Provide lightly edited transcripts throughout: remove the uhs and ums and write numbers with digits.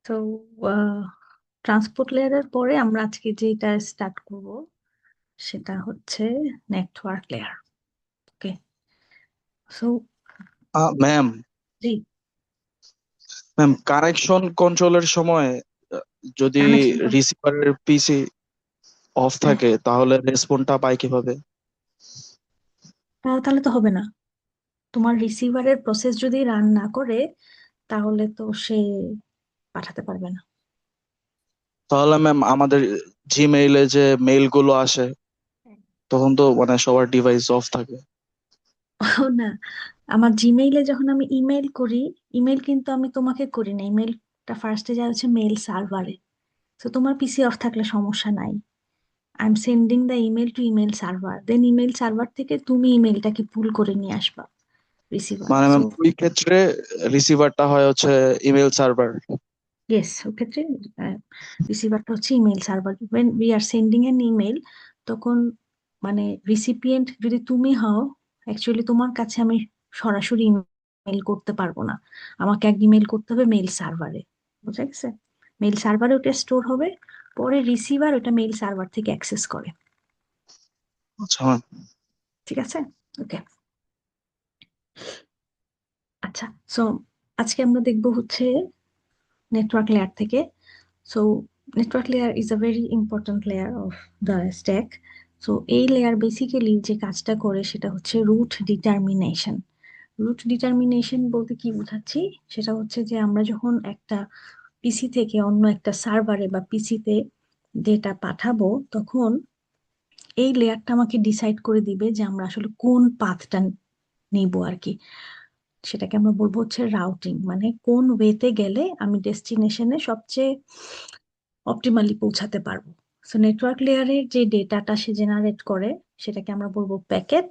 তো ট্রান্সপোর্ট লেয়ারের পরে আমরা আজকে যেটা স্টার্ট করব সেটা হচ্ছে নেটওয়ার্ক লেয়ার। ওকে, সো ম্যাম জি, ম্যাম কানেকশন কন্ট্রোলের সময় আহ, যদি কানেকশন রিসিভারের পিসি অফ হ্যাঁ, থাকে তাহলে রেসপন্সটা পায় কিভাবে? তাহলে তো হবে না। তোমার রিসিভারের প্রসেস যদি রান না করে তাহলে তো সে পাঠাতে পারবে না। তাহলে ম্যাম আমাদের জিমেইলে যে মেইল গুলো আসে তখন তো মানে সবার ডিভাইস অফ থাকে। ও না, আমার জিমেইলে যখন আমি ইমেল করি, ইমেল কিন্তু আমি তোমাকে করি না, ইমেলটা ফার্স্টে যায় হচ্ছে মেল সার্ভারে। তো তোমার পিসি অফ থাকলে সমস্যা নাই। I am sending the email to email server, then email server থেকে তুমি ইমেলটাকে পুল করে নিয়ে আসবা রিসিভার। মানে সো ম্যাম ওই ক্ষেত্রে রিসিভারটা হয় হচ্ছে ইমেল সার্ভার। ইয়েস, ওক্ষেত্রে রিসিভারটা হচ্ছে email server. When we are sending an email, তখন মানে রিসিপিয়েন্ট যদি তুমি হও, অ্যাকচুয়ালি তোমার কাছে আমি সরাসরি ইমেল করতে পারবো না, আমাকে এক ইমেল করতে হবে মেল সার্ভারে। বুঝা গেছে? মেল সার্ভারে ওটা স্টোর হবে, পরে রিসিভার ওটা মেল সার্ভার থেকে অ্যাক্সেস করে। আচ্ছা ম্যাম। ঠিক আছে? ওকে, আচ্ছা। সো আজকে আমরা দেখবো হচ্ছে নেটওয়ার্ক লেয়ার থেকে। So network layer is a very important layer of the stack. So এই লেয়ার বেসিক্যালি যে কাজটা করে সেটা হচ্ছে রুট ডিটারমিনেশন। রুট ডিটারমিনেশন বলতে কি বোঝাচ্ছি, সেটা হচ্ছে যে আমরা যখন একটা পিসি থেকে অন্য একটা সার্ভারে বা পিসিতে ডেটা পাঠাবো, তখন এই লেয়ারটা আমাকে ডিসাইড করে দিবে যে আমরা আসলে কোন পাথটা নিব আর কি। সেটাকে আমরা বলবো হচ্ছে রাউটিং, মানে কোন ওয়েতে গেলে আমি ডেস্টিনেশনে সবচেয়ে অপটিমালি পৌঁছাতে পারবো। সো নেটওয়ার্ক লেয়ারের যে ডেটাটা সে জেনারেট করে সেটাকে আমরা বলবো প্যাকেট।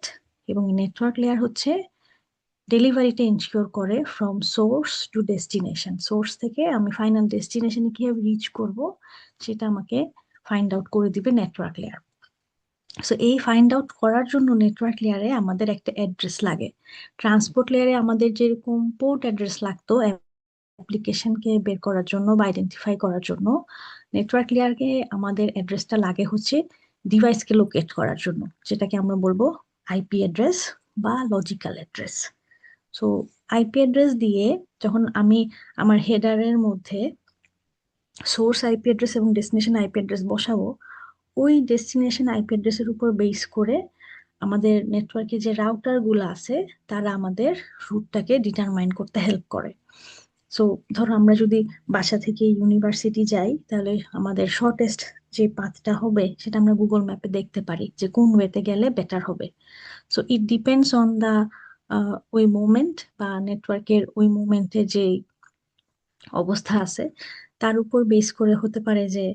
এবং নেটওয়ার্ক লেয়ার হচ্ছে ডেলিভারিটা ইনশিওর করে from source to destination. Source থেকে আমি ফাইনাল ডেস্টিনেশনে কিভাবে রিচ করব সেটা আমাকে ফাইন্ড আউট করে দিবে নেটওয়ার্ক লেয়ার। সো এই ফাইন্ড আউট করার জন্য নেটওয়ার্ক লেয়ারে আমাদের একটা অ্যাড্রেস লাগে। ট্রান্সপোর্ট লেয়ারে আমাদের যেরকম পোর্ট অ্যাড্রেস লাগতো অ্যাপ্লিকেশনকে বের করার জন্য বা আইডেন্টিফাই করার জন্য, নেটওয়ার্ক লেয়ারকে আমাদের অ্যাড্রেসটা লাগে হচ্ছে ডিভাইসকে লোকেট করার জন্য, যেটাকে আমরা বলবো আইপি অ্যাড্রেস বা logical address. So IP address দিয়ে যখন আমি আমার হেডারের মধ্যে সোর্স আইপি অ্যাড্রেস এবং ডেস্টিনেশন আইপি অ্যাড্রেস বসাবো, ওই ডেস্টিনেশন আইপি অ্যাড্রেসের উপর বেস করে আমাদের নেটওয়ার্কে যে রাউটার গুলো আছে তারা আমাদের রুটটাকে ডিটারমাইন করতে হেল্প করে। সো ধরো আমরা যদি বাসা থেকে ইউনিভার্সিটি যাই, তাহলে আমাদের শর্টেস্ট যে পাথটা হবে সেটা আমরা গুগল ম্যাপে দেখতে পারি যে কোন ওয়েতে গেলে বেটার হবে। So it depends on the ওই মোমেন্ট বা নেটওয়ার্কের ওই মোমেন্টে যে অবস্থা আছে তার উপর বেস করে হতে পারে যে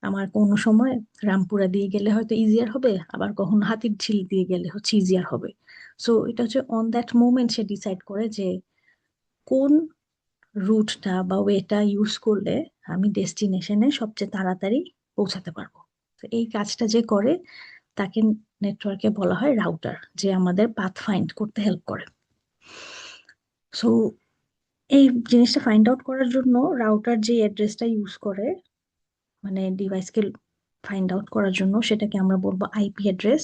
আমার কোনো সময় রামপুরা দিয়ে গেলে হয়তো ইজিয়ার হবে, আবার কখনো হাতিরঝিল দিয়ে গেলে হচ্ছে ইজিয়ার হবে। সো এটা হচ্ছে on that moment say decide করে যে কোন রুটটা বা ওয়েটা ইউজ করলে আমি ডেস্টিনেশনে সবচেয়ে তাড়াতাড়ি পৌঁছাতে পারবো। তো এই কাজটা যে করে তাকে নেটওয়ার্কে বলা হয় রাউটার, যে আমাদের পাথ ফাইন্ড করতে হেল্প করে। সো এই জিনিসটা ফাইন্ড আউট করার জন্য রাউটার যে অ্যাড্রেসটা ইউজ করে, মানে ডিভাইসকে ফাইন্ড আউট করার জন্য, সেটাকে আমরা বলবো আইপি অ্যাড্রেস।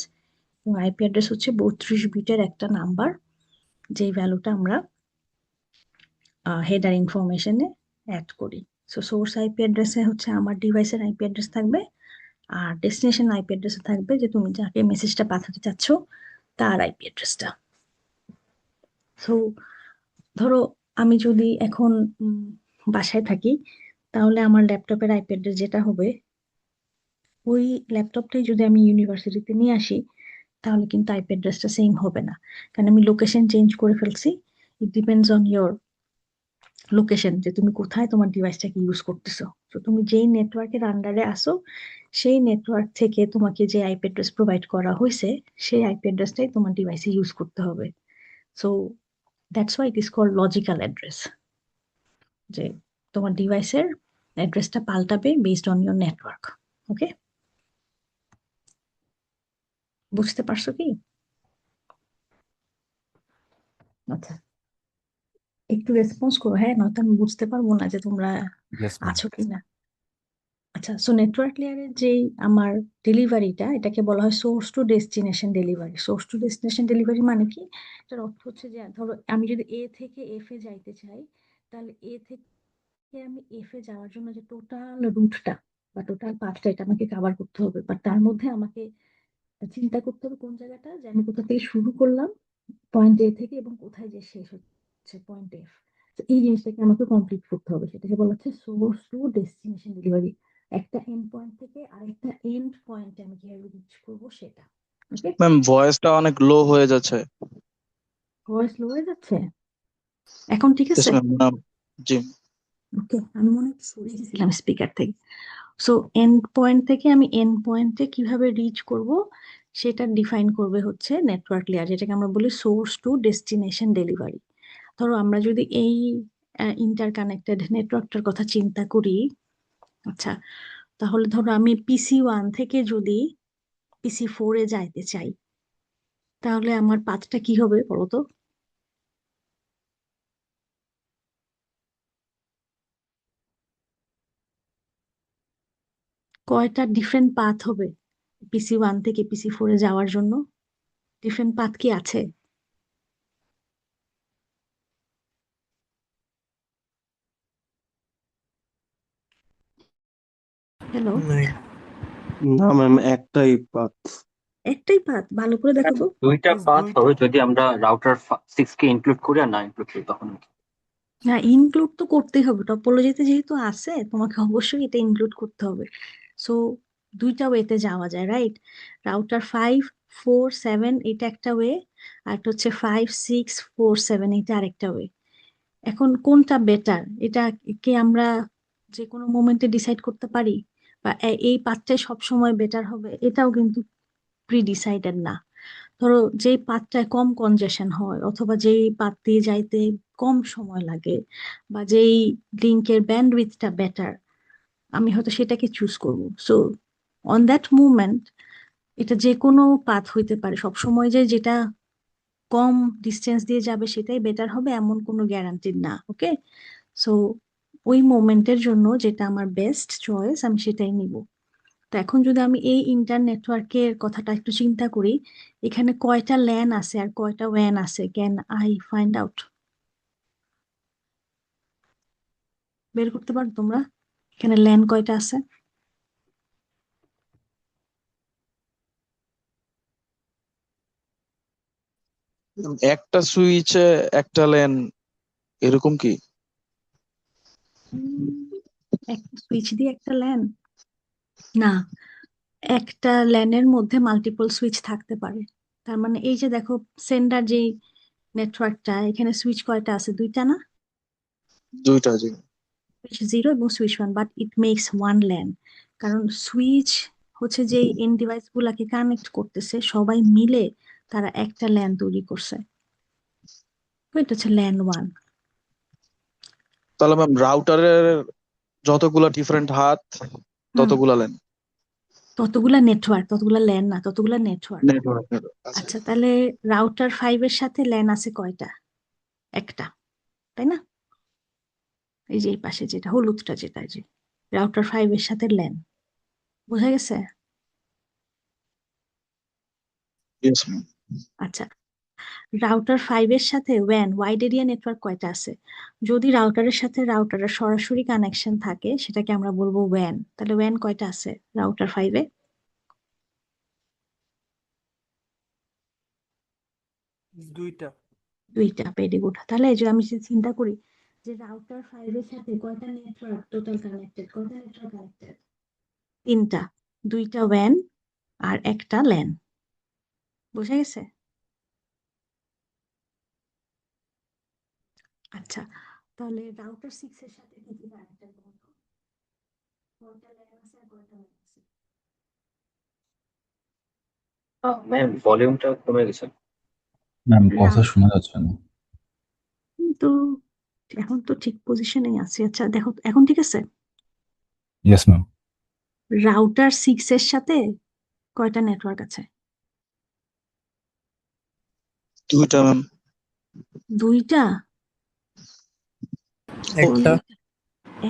এবং আইপি অ্যাড্রেস হচ্ছে 32 বিটের একটা নাম্বার, যেই ভ্যালুটা আমরা হেডার ইনফরমেশনে অ্যাড করি। সো সোর্স আইপি অ্যাড্রেসে হচ্ছে আমার ডিভাইসের আইপি অ্যাড্রেস থাকবে, আর ডেস্টিনেশন আইপি অ্যাড্রেসে থাকবে যে তুমি যাকে মেসেজটা পাঠাতে চাচ্ছ তার আইপি অ্যাড্রেসটা। সো ধরো আমি যদি এখন উম, বাসায় থাকি, তাহলে আমার ল্যাপটপের আইপি অ্যাড্রেস যেটা হবে, ওই ল্যাপটপটাই যদি আমি ইউনিভার্সিটিতে নিয়ে আসি তাহলে কিন্তু আইপি অ্যাড্রেসটা সেম হবে না, কারণ আমি লোকেশন চেঞ্জ করে ফেলছি। ইট ডিপেন্ডস অন ইয়োর লোকেশন, যে তুমি কোথায় তোমার ডিভাইসটাকে ইউজ করতেছো। তো তুমি যেই নেটওয়ার্কের আন্ডারে আসো সেই নেটওয়ার্ক থেকে তোমাকে যে আইপি অ্যাড্রেস প্রোভাইড করা হয়েছে সেই আইপি অ্যাড্রেসটাই তোমার ডিভাইসে ইউজ করতে হবে। So that's why it is called logical address, যে তোমার ডিভাইসের অ্যাড্রেসটা পাল্টাবে based on your network. Okay, বুঝতে পারছো কি? আচ্ছা, একটু রেসপন্স করো, হ্যাঁ, নয়তো আমি বুঝতে পারবো না যে তোমরা ইয়েস ম্যাম। আছো কিনা। আচ্ছা, সো নেটওয়ার্ক লেয়ারের যেই আমার ডেলিভারিটা, এটাকে বলা হয় source to destination delivery. Source to destination delivery মানে কি? এটার অর্থ হচ্ছে যে ধরো আমি যদি এ থেকে এফ এ যাইতে চাই, তাহলে এ থেকে আমি এফ এ যাওয়ার জন্য যে টোটাল রুটটা বা টোটাল পাথটা, এটা আমাকে কভার করতে হবে, বাট তার মধ্যে আমাকে চিন্তা করতে হবে কোন জায়গাটা, যে আমি কোথা থেকে শুরু করলাম পয়েন্ট এ থেকে, এবং কোথায় যে শেষ হচ্ছে পয়েন্ট এফ। এই জিনিসটাকে আমাকে কমপ্লিট করতে হবে, সেটাকে বলা হচ্ছে সোর্স টু ডেস্টিনেশন ডেলিভারি। একটা এন্ড পয়েন্ট থেকে আরেকটা এন্ড পয়েন্টে আমি কিভাবে রিচ করবো সেটা। ওকে। ম্যাম ভয়েসটা অনেক লো হয়ে যাচ্ছে। ভয়েস লো হয়ে যাচ্ছে? এখন ঠিক ইয়েস আছে? ম্যাম। জি। ওকে, আমি মনে হয় সরে গেছিলাম স্পিকার থেকে। সো এন্ড পয়েন্ট থেকে আমি এন্ড পয়েন্টে কিভাবে রিচ করব সেটা ডিফাইন করবে হচ্ছে নেটওয়ার্ক লেয়ার, যেটাকে আমরা বলি সোর্স টু ডেস্টিনেশন ডেলিভারি। ধরো আমরা যদি এই ইন্টারকানেক্টেড নেটওয়ার্কটার কথা চিন্তা করি, আচ্ছা, তাহলে ধরো আমি পিসি ওয়ান থেকে যদি পিসি ফোরে যাইতে চাই, তাহলে আমার পাথটা কি হবে বলো তো? কয়টা ডিফারেন্ট পাথ হবে পিসি ওয়ান থেকে পিসি ফোরে যাওয়ার জন্য? ডিফারেন্ট পাথ কি আছে? হ্যালো? না ম্যাম, একটাই পাথ। একটাই পাথ? ভালো করে দেখো তো। দুইটা Yes, পাথ দুইটা। হবে যদি আমরা রাউটার 6 কে ইনক্লুড করি আর না ইনক্লুড করি তখন। না, ইনক্লুড তো করতেই হবে, টপোলজিতে যেহেতু আছে তোমাকে অবশ্যই এটা ইনক্লুড করতে হবে। সো দুইটা ওয়েতে যাওয়া যায়, রাইট? রাউটার 5, 4, 7 এটা একটা ওয়ে, আর একটা হচ্ছে 5, 6, 4, 7 এটা আরেকটা ওয়ে। এখন কোনটা বেটার, এটা কি আমরা যে কোনো মোমেন্টে ডিসাইড করতে পারি? বা এই পাথটাই সবসময় বেটার হবে, এটাও কিন্তু প্রি ডিসাইডেড না। ধরো যেই পাথটায় কম কনজেশন হয়, অথবা যেই পাথ দিয়ে যাইতে কম সময় লাগে, বা যেই লিঙ্কের ব্যান্ডউইথটা বেটার, আমি হয়তো সেটাকে চুজ করব। সো অন দ্যাট মুভমেন্ট এটা যে কোনো পাথ হইতে পারে, সব সময় যে যেটা কম ডিস্টেন্স দিয়ে যাবে সেটাই বেটার হবে এমন কোনো গ্যারান্টি না। ওকে। সো ওই মোমেন্টের জন্য যেটা আমার বেস্ট চয়েস আমি সেটাই নিব। তো এখন যদি আমি এই ইন্টার নেটওয়ার্কের কথাটা একটু চিন্তা করি, এখানে কয়টা ল্যান আছে আর কয়টা ওয়্যান আছে, ক্যান আই ফাইন্ড আউট? বের করতে পারো তোমরা এখানে ল্যান কয়টা আছে? একটা সুইচে একটা লেন, এরকম কি? উম, একটা সুইচ দিয়ে একটা ল্যান? না, একটা ল্যানের মধ্যে মাল্টিপল সুইচ থাকতে পারে। তার মানে এই যে দেখো, সেন্ডার যেই নেটওয়ার্কটা, এখানে সুইচ কয়টা আছে? দুইটা না? দুইটা, জি। সুইচ জিরো এবং switch one, but it makes one LAN. কারণ সুইচ হচ্ছে যে এন্ড ডিভাইস গুলাকে কানেক্ট করতেছে, সবাই মিলে তারা একটা ল্যান তৈরি করছে। তো এটা হচ্ছে ল্যান ওয়ান। তাহলে ম্যাম রাউটারের যতগুলা ডিফারেন্ট হাত হুম, ততগুলা লেন। ততগুলা নেটওয়ার্ক, ততগুলা ল্যান না, ততগুলা নেটওয়ার্ক। নেটওয়ার্ক। আচ্ছা। আচ্ছা, তাহলে রাউটার 5 এর সাথে ল্যান আছে কয়টা? একটা, তাই না? এই যে এই পাশে যেটা হলুদটা, যেটা এই যে রাউটার 5 এর সাথে ল্যান, বোঝা গেছে? Yes ma'am. আচ্ছা, রাউটার 5 এর সাথে ওয়্যান ওয়াইড এরিয়া নেটওয়ার্ক কয়টা আছে? যদি রাউটারের সাথে রাউটারের সরাসরি কানেকশন থাকে সেটাকে আমরা বলবো ওয়্যান। তাহলে ওয়্যান কয়টা আছে রাউটার 5-এ? দুইটা। দুইটা, ভেরি গুড। তাহলে এই যে আমি যদি চিন্তা করি যে রাউটার 5-এর সাথে কয়টা নেটওয়ার্ক টোটাল কানেক্টেড, কয়টা নেটওয়ার্ক কানেক্টেড? তিনটা, দুইটা ওয়্যান আর একটা ল্যান। বোঝা গেছে? আচ্ছা, তাহলে রাউটার 6 এর সাথে কি কি কানেক্টেড বলতো? কয়টা ল্যান আছে আর কয়টা ওয়্যান আছে? ম্যাম ভলিউমটা কমে গেছে। ম্যাম কথা শোনা যাচ্ছে না। কিন্তু এখন তো ঠিক পজিশনেই আছে। আচ্ছা দেখো তো, এখন ঠিক আছে? Yes ma'am. রাউটার 6 এর সাথে কয়টা নেটওয়ার্ক আছে? দুইটা ম্যাম। দুইটা? কোন একটা দুইটা?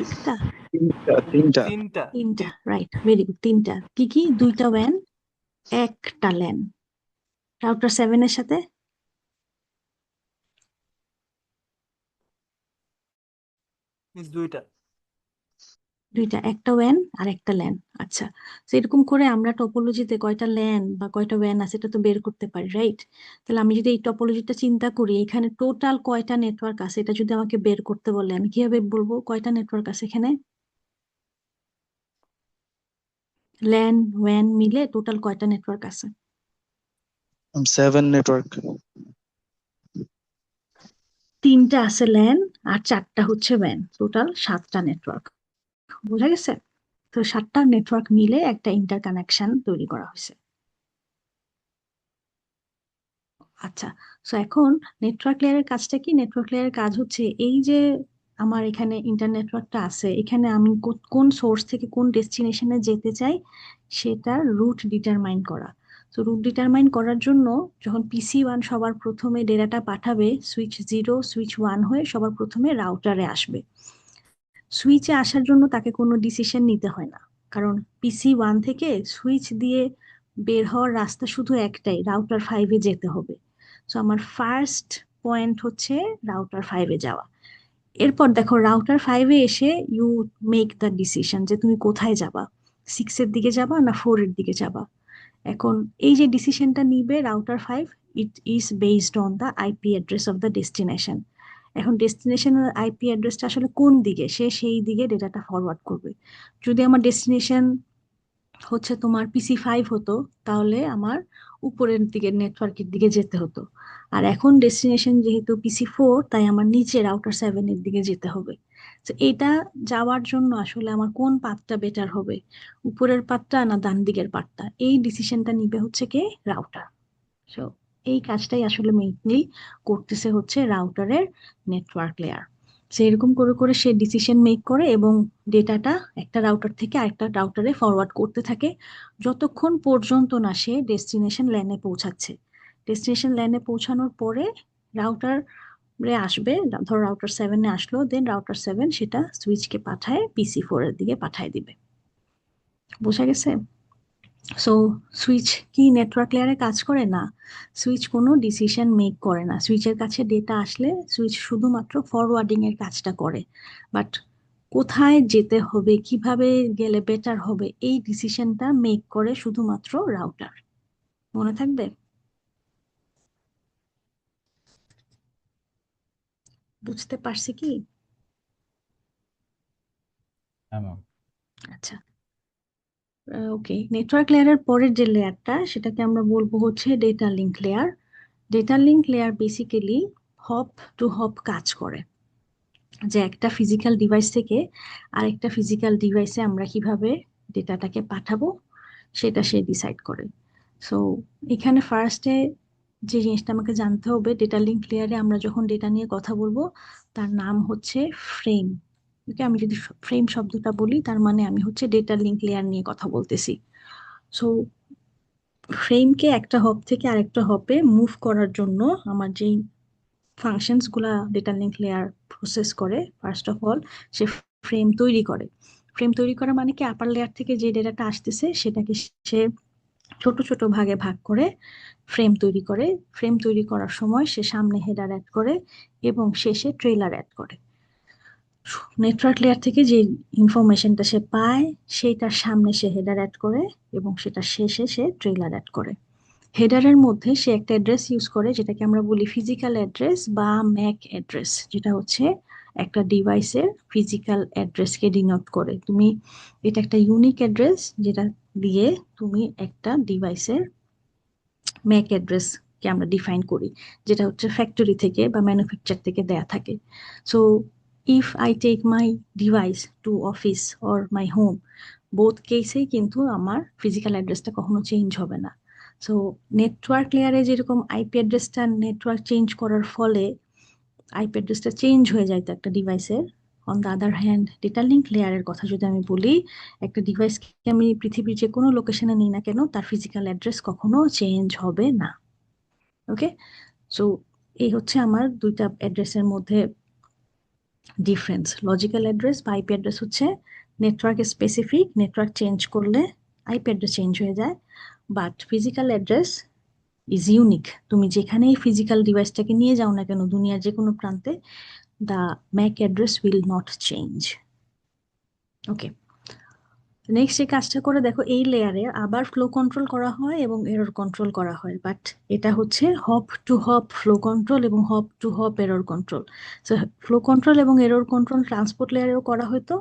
একটা, তিনটা তিনটা তিনটা, রাইট, ভেরি গুড, তিনটা। কি কি? দুইটা WAN, একটা LAN। রাউটার 7 এর সাথে মিস দুইটা। দুইটা, একটা WAN আর একটা LAN। আচ্ছা, তো এরকম করে আমরা টপোলজিতে কয়টা LAN বা কয়টা WAN আছে এটা তো বের করতে পারি, রাইট? তাহলে আমি যদি এই টপোলজিটা চিন্তা করি, এখানে টোটাল কয়টা নেটওয়ার্ক আছে এটা যদি আমাকে বের করতে বলে, আমি কিভাবে বলবো কয়টা নেটওয়ার্ক আছে এখানে? LAN WAN মিলে টোটাল কয়টা নেটওয়ার্ক আছে? 7 নেটওয়ার্ক। তিনটা আছে LAN আর চারটা হচ্ছে WAN, টোটাল 7টা নেটওয়ার্ক। বোঝা গেছে? তো 7টা নেটওয়ার্ক মিলে একটা ইন্টারকানেকশন তৈরি করা হয়েছে। আচ্ছা, সো এখন নেটওয়ার্ক লেয়ারের কাজটা কি? নেটওয়ার্ক লেয়ারের কাজ হচ্ছে এই যে আমার এখানে ইন্টারনেটওয়ার্কটা আছে, এখানে আমি কোন সোর্স থেকে কোন ডেস্টিনেশনে যেতে চাই সেটার রুট ডিটারমাইন করা। তো রুট ডিটারমাইন করার জন্য যখন PC1 সবার প্রথমে ডেটাটা পাঠাবে, সুইচ 0 সুইচ 1 হয়ে সবার প্রথমে রাউটারে আসবে। সুইচে আসার জন্য তাকে কোনো ডিসিশন নিতে হয় না, কারণ PC1 থেকে সুইচ দিয়ে বের হওয়ার রাস্তা শুধু একটাই, রাউটার 5-এ যেতে হবে। সো আমার ফার্স্ট পয়েন্ট হচ্ছে রাউটার 5-এ যাওয়া। এরপর দেখো রাউটার 5-এ এসে ইউ মেক দ্য ডিসিশন যে তুমি কোথায় যাবা, 6-এর দিকে যাবা না 4-এর দিকে যাবা। এখন এই যে ডিসিশনটা নিবে router 5, it is based on the IP address of the destination. এখন ডেস্টিনেশনের আইপি অ্যাড্রেসটা আসলে কোন দিকে, সে সেই দিকে ডেটাটা ফরওয়ার্ড করবে। যদি আমার ডেস্টিনেশন হচ্ছে তোমার PC5 হতো, তাহলে আমার উপরের দিকে নেটওয়ার্কের দিকে যেতে হতো। আর এখন ডেস্টিনেশন যেহেতু PC4, তাই আমার নিচে রাউটার 7-এর দিকে যেতে হবে। তো এটা যাওয়ার জন্য আসলে আমার কোন পাথটা বেটার হবে, উপরের পাথটা না ডান দিকের পাথটা, এই ডিসিশনটা নিবে হচ্ছে কে? রাউটার। সো এই কাজটাই আসলে মেইনলি করতেছে হচ্ছে রাউটারের নেটওয়ার্ক লেয়ার। সে এরকম করে করে সে ডিসিশন মেক করে এবং ডেটাটা একটা রাউটার থেকে আরেকটা রাউটারে ফরওয়ার্ড করতে থাকে, যতক্ষণ পর্যন্ত না সে ডেস্টিনেশন ল্যানে পৌঁছাচ্ছে। ডেস্টিনেশন ল্যানে পৌঁছানোর পরে রাউটার আসবে, ধর রাউটার 7-এ আসলো, দেন রাউটার 7 সেটা সুইচকে পাঠায় PC4-এর দিকে পাঠায় দিবে। বোঝা গেছে? সো সুইচ কি নেটওয়ার্ক লেয়ারে কাজ করে না? সুইচ কোনো ডিসিশন মেক করে না। সুইচের কাছে ডেটা আসলে সুইচ শুধুমাত্র ফরওয়ার্ডিং এর কাজটা করে, বাট কোথায় যেতে হবে, কিভাবে গেলে বেটার হবে, এই ডিসিশনটা মেক করে শুধুমাত্র রাউটার। মনে থাকবে? বুঝতে পারছি কি? হ্যাঁ ম্যাম। আচ্ছা, ওকে। নেটওয়ার্ক লেয়ারের পরের যে লেয়ারটা সেটাকে আমরা বলবো হচ্ছে data link layer. Data link layer basically hop to hop কাজ করে, যে একটা ফিজিক্যাল ডিভাইস থেকে আরেকটা ফিজিক্যাল ডিভাইসে আমরা কিভাবে ডেটাটাকে পাঠাবো সেটা সে ডিসাইড করে। সো এখানে ফার্স্টে যে জিনিসটা আমাকে জানতে হবে, ডেটা লিঙ্ক লেয়ারে আমরা যখন ডেটা নিয়ে কথা বলবো তার নাম হচ্ছে ফ্রেম। ওকে, আমি যদি ফ্রেম শব্দটা বলি তার মানে আমি হচ্ছে ডেটা লিঙ্ক লেয়ার নিয়ে কথা বলতেছি। সো ফ্রেমকে একটা হপ থেকে আরেকটা হপে মুভ করার জন্য আমার যেই ফাংশনস গুলা ডেটা লিঙ্ক লেয়ার প্রসেস করে, first of all say frame তৈরি করে। ফ্রেম তৈরি করা মানে কি, আপার লেয়ার থেকে যে ডেটাটা আসতেছে সেটাকে সে ছোট ছোট ভাগে ভাগ করে ফ্রেম তৈরি করে। ফ্রেম তৈরি করার সময় সে সামনে হেডার অ্যাড করে এবং শেষে ট্রেলার অ্যাড করে। নেটওয়ার্ক লেয়ার থেকে যে ইনফরমেশনটা সে পায় সেটার সামনে সে হেডার অ্যাড করে এবং সেটা শেষে সে ট্রেলার অ্যাড করে। হেডারের মধ্যে সে একটা অ্যাড্রেস ইউজ করে যেটাকে আমরা বলি ফিজিক্যাল অ্যাড্রেস বা ম্যাক অ্যাড্রেস, যেটা হচ্ছে একটা ডিভাইসের ফিজিক্যাল অ্যাড্রেসকে ডিনোট করে। তুমি এটা একটা ইউনিক অ্যাড্রেস যেটা দিয়ে তুমি একটা ডিভাইসের ম্যাক অ্যাড্রেস কে আমরা ডিফাইন করি, যেটা হচ্ছে ফ্যাক্টরি থেকে বা ম্যানুফ্যাকচার থেকে দেয়া থাকে। So if I take my device to office or my home, both কেসেই কিন্তু আমার ফিজিক্যাল অ্যাড্রেসটা কখনো চেঞ্জ হবে না। সো নেটওয়ার্ক লেয়ারে যেরকম আইপি অ্যাড্রেসটা নেটওয়ার্ক চেঞ্জ করার ফলে আইপি অ্যাড্রেসটা চেঞ্জ হয়ে যায় তো একটা ডিভাইসের, on the other hand data link লেয়ারের কথা যদি আমি বলি, একটা ডিভাইসকে আমি পৃথিবীর যে কোনো লোকেশনে নিই না কেন তার ফিজিক্যাল অ্যাড্রেস কখনো চেঞ্জ হবে না। ওকে, সো এই হচ্ছে আমার দুইটা অ্যাড্রেসের মধ্যে ডিফারেন্স। লজিক্যাল অ্যাড্রেস বা আইপি অ্যাড্রেস হচ্ছে নেটওয়ার্ক স্পেসিফিক, নেটওয়ার্ক চেঞ্জ করলে আইপি অ্যাড্রেস চেঞ্জ হয়ে যায়। But physical address is unique. তুমি যেখানেই ফিজিক্যাল ডিভাইসটাকে নিয়ে যাও না কেন দুনিয়ার যে কোনো প্রান্তে, the Mac address will not change. Okay, next যে কাজটা করে দেখো, এই লেয়ারে আবার ফ্লো কন্ট্রোল করা হয় এবং এরর কন্ট্রোল করা হয়, বাট এটা হচ্ছে hop to hop flow control এবং hop to hop error control. So flow control এবং এরর কন্ট্রোল ট্রান্সপোর্ট লেয়ারেও করা হতো,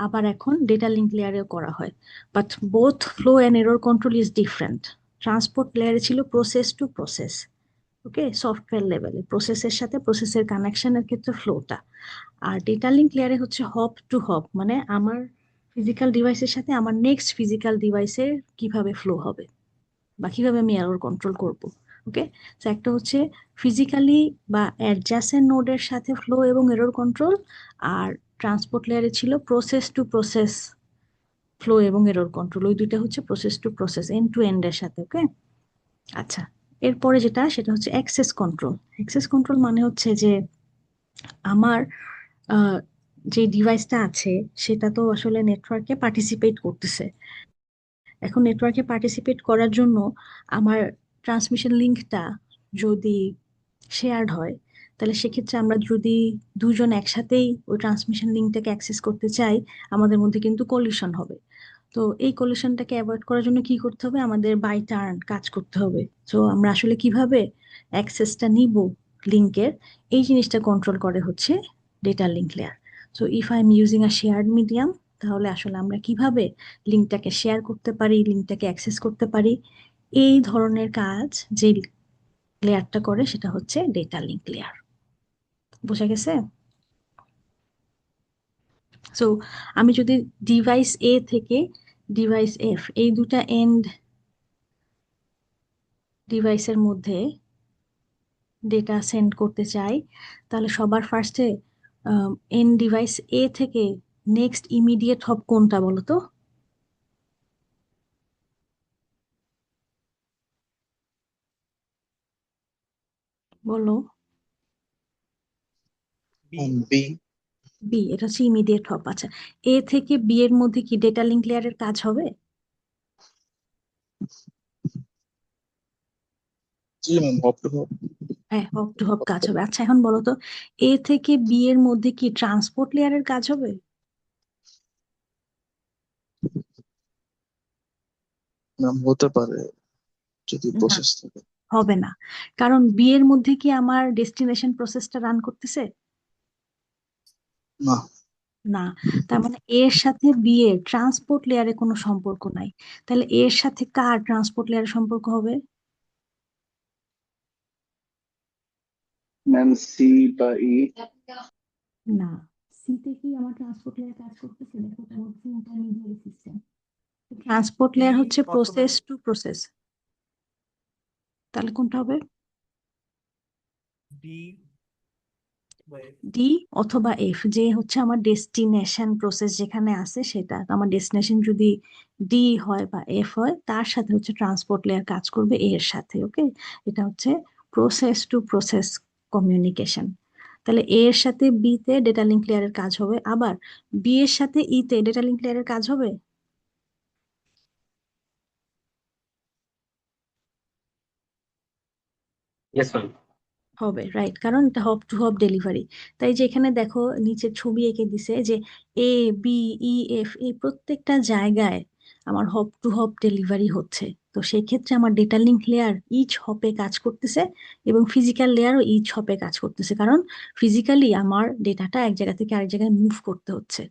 আবার এখন ডেটা লিঙ্ক লেয়ারেও করা হয়, but both flow and error control is different. Transport লেয়ারে ছিল process to process, okay, software লেভেলে প্রসেসের সাথে প্রসেসের কানেকশনের ক্ষেত্রে ফ্লোটা। আর ডেটা লিঙ্ক লেয়ারে হচ্ছে হপ টু হপ, মানে আমার ফিজিক্যাল ডিভাইসের সাথে আমার নেক্সট ফিজিক্যাল ডিভাইসের কিভাবে ফ্লো হবে বা কিভাবে আমি এরর কন্ট্রোল করব। ওকে, তো একটা হচ্ছে ফিজিক্যালি বা অ্যাডজাসেন্ট নোডের সাথে ফ্লো এবং এরর কন্ট্রোল, আর ট্রান্সপোর্ট লেয়ারে ছিল প্রসেস টু প্রসেস ফ্লো এবং এরর কন্ট্রোল। ওই দুইটা হচ্ছে process to process, end to end এর সাথে। ওকে, আচ্ছা, এরপরে যেটা সেটা হচ্ছে অ্যাক্সেস কন্ট্রোল। অ্যাক্সেস কন্ট্রোল মানে হচ্ছে যে আমার যে ডিভাইসটা আছে সেটা তো আসলে নেটওয়ার্কে পার্টিসিপেট করতেছে। এখন নেটওয়ার্কে পার্টিসিপেট করার জন্য আমার ট্রান্সমিশন লিঙ্কটা যদি শেয়ার্ড হয়, তাহলে সেক্ষেত্রে আমরা যদি দুজন একসাথেই ওই ট্রান্সমিশন লিঙ্কটাকে অ্যাক্সেস করতে চাই, আমাদের মধ্যে কিন্তু কলিশন হবে। তো এই কলিশনটাকে অ্যাভয়েড করার জন্য কি করতে হবে, আমাদের বাই টার্ন কাজ করতে হবে। তো আমরা আসলে কিভাবে অ্যাক্সেসটা নিব লিঙ্কের, এই জিনিসটা কন্ট্রোল করে হচ্ছে data link layer. So if I am using a shared medium, তাহলে আসলে আমরা কিভাবে লিঙ্কটাকে শেয়ার করতে পারি, লিঙ্কটাকে অ্যাক্সেস করতে পারি, এই ধরনের কাজ যে লেয়ারটা করে সেটা হচ্ছে ডেটা লিঙ্ক লেয়ার। বোঝা গেছে? সো আমি যদি ডিভাইস এ থেকে ডিভাইস এফ, এই দুটা এন্ড ডিভাইসের মধ্যে ডেটা সেন্ড করতে চাই, তাহলে সবার ফার্স্টে এন্ড ডিভাইস এ থেকে নেক্সট ইমিডিয়েট হব কোনটা বলো তো? বলো। বি। বি। বি, এটা হচ্ছে ইমিডিয়েট হব। আচ্ছা, এ থেকে বি এর মধ্যে কি ডেটা লিঙ্ক লেয়ারের কাজ হবে? জি ম্যাম, হপ টু হপ। হ্যাঁ, হব টু হব কাজ হবে। আচ্ছা, এখন বলো তো, এ থেকে বি এর মধ্যে কি ট্রান্সপোর্ট লেয়ারের কাজ হবে? ম্যাম হতে পারে, যদি না, প্রসেস থাকে। হবে না। কারণ বি এর মধ্যে কি আমার ডেস্টিনেশন প্রসেসটা রান করতেছে? না। না। তার মানে এর সাথে বি এর ট্রান্সপোর্ট লেয়ারে কোনো সম্পর্ক নাই। তাহলে এর সাথে কার ট্রান্সপোর্ট লেয়ারে সম্পর্ক হবে? ম্যাম সি বা ই। না, সি তে কি আমার ট্রান্সপোর্ট লেয়ার কাজ করতেছে? দেখো, এটা হচ্ছে intermediate system. Transport D layer হচ্ছে অথবা প্রসেস টু প্রসেস। তাহলে কোনটা হবে? ডি বা এফ। ডি অথবা এফ, যে হচ্ছে আমার ডেস্টিনেশন প্রসেস যেখানে আছে সেটা। তো আমার ডেস্টিনেশন যদি ডি হয় বা এফ হয়, তার সাথে হচ্ছে ট্রান্সপোর্ট লেয়ার কাজ করবে এ এর সাথে। ওকে, এটা হচ্ছে প্রসেস টু প্রসেস কমিউনিকেশন। তাহলে এ এর সাথে বি তে ডেটা লিঙ্ক লেয়ারের কাজ হবে, আবার বি এর সাথে ই তে ডেটা লিঙ্ক লেয়ারের কাজ হবে। Yes ma'am. হবে, রাইট, কারণ এটা হব টু হব ডেলিভারি। তাই যে এখানে দেখো নিচে ছবি এঁকে দিছে যে এ বি ই এফ, এই প্রত্যেকটা জায়গায় আমার হব টু হব ডেলিভারি হচ্ছে। তো সেই ক্ষেত্রে আমার ডেটা লিঙ্ক লেয়ার ইচ হপে কাজ করতেছে এবং ফিজিক্যাল লেয়ারও ইচ হপে কাজ করতেছে, কারণ ফিজিক্যালি আমার ডেটাটা এক জায়গা থেকে আরেক জায়গায় মুভ করতে হচ্ছে।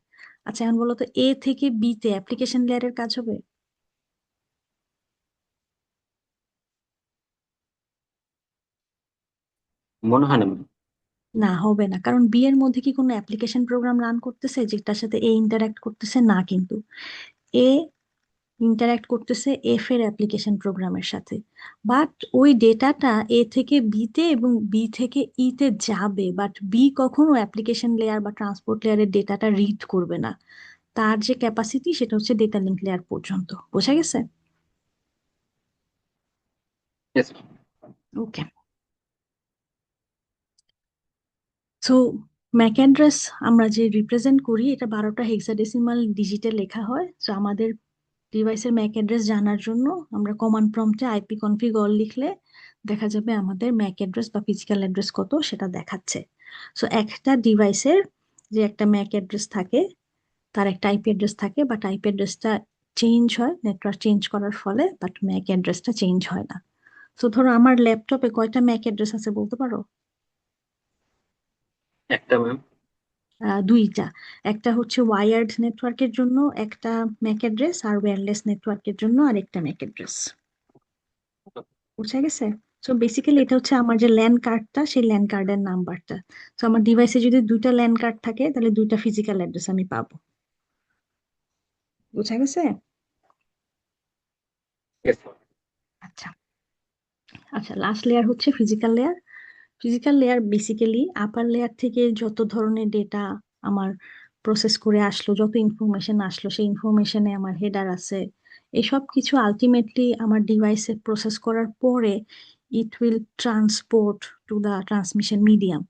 আচ্ছা, এখন বলো তো, এ থেকে বি তে অ্যাপ্লিকেশন লেয়ারের কাজ হবে? মনে হয় না ম্যাম। না, হবে না, কারণ বি এর মধ্যে কি কোনো অ্যাপ্লিকেশন প্রোগ্রাম রান করতেছে যেটার সাথে এ ইন্টারাক্ট করতেছে? না, কিন্তু এ ইন্টারাক্ট করতেছে এফ এর অ্যাপ্লিকেশন প্রোগ্রামের সাথে। বাট ওই ডেটাটা এ থেকে বি তে এবং বি থেকে ই তে যাবে, বাট বি কখনো অ্যাপ্লিকেশন লেয়ার বা ট্রান্সপোর্ট লেয়ারের ডেটাটা রিড করবে না। তার যে ক্যাপাসিটি সেটা হচ্ছে ডেটা লিঙ্ক লেয়ার পর্যন্ত। বোঝা গেছে? Yes ma'am. Okay, so MAC address আমরা যে রিপ্রেজেন্ট করি এটা 12টা হেক্সাডেসিমাল ডিজিটে লেখা হয়। তো আমাদের ডিভাইসের ম্যাক অ্যাড্রেস জানার জন্য আমরা কমান্ড প্রম্পটে আইপি কনফিগ অল লিখলে দেখা যাবে আমাদের ম্যাক অ্যাড্রেস বা ফিজিক্যাল অ্যাড্রেস কত সেটা দেখাচ্ছে। সো একটা ডিভাইসের যে একটা ম্যাক অ্যাড্রেস থাকে তার একটা আইপি অ্যাড্রেস থাকে, বাট আইপি অ্যাড্রেসটা চেঞ্জ হয় নেটওয়ার্ক চেঞ্জ করার ফলে, বাট ম্যাক অ্যাড্রেসটা চেঞ্জ হয় না। তো ধরো আমার ল্যাপটপে কয়টা ম্যাক অ্যাড্রেস আছে বলতে পারো? একটা ম্যাম। দুইটা। একটা হচ্ছে ওয়ায়ার্ড নেটওয়ার্কের জন্য একটা ম্যাক অ্যাড্রেস, আর ওয়্যারলেস নেটওয়ার্কের জন্য আরেকটা ম্যাক অ্যাড্রেস। বুঝা গেছে? সো বেসিক্যালি এটা হচ্ছে আমার যে ল্যান কার্ডটা, সেই ল্যান কার্ডের নাম্বারটা। তো আমার ডিভাইসে যদি দুইটা ল্যান কার্ড থাকে তাহলে দুইটা ফিজিক্যাল অ্যাড্রেস আমি পাবো। বুঝা গেছে? Yes, ma'am. আচ্ছা আচ্ছা, লাস্ট লেয়ার হচ্ছে physical layer. Physical layer basically আপার লেয়ার থেকে যত ধরনের ডেটা আমার প্রসেস করে আসলো, যত ইনফরমেশন আসলো, সেই ইনফরমেশনে আমার হেডার আছে, এসব কিছু আলটিমেটলি আমার ডিভাইসে প্রসেস করার পরে it will transport to the transmission medium.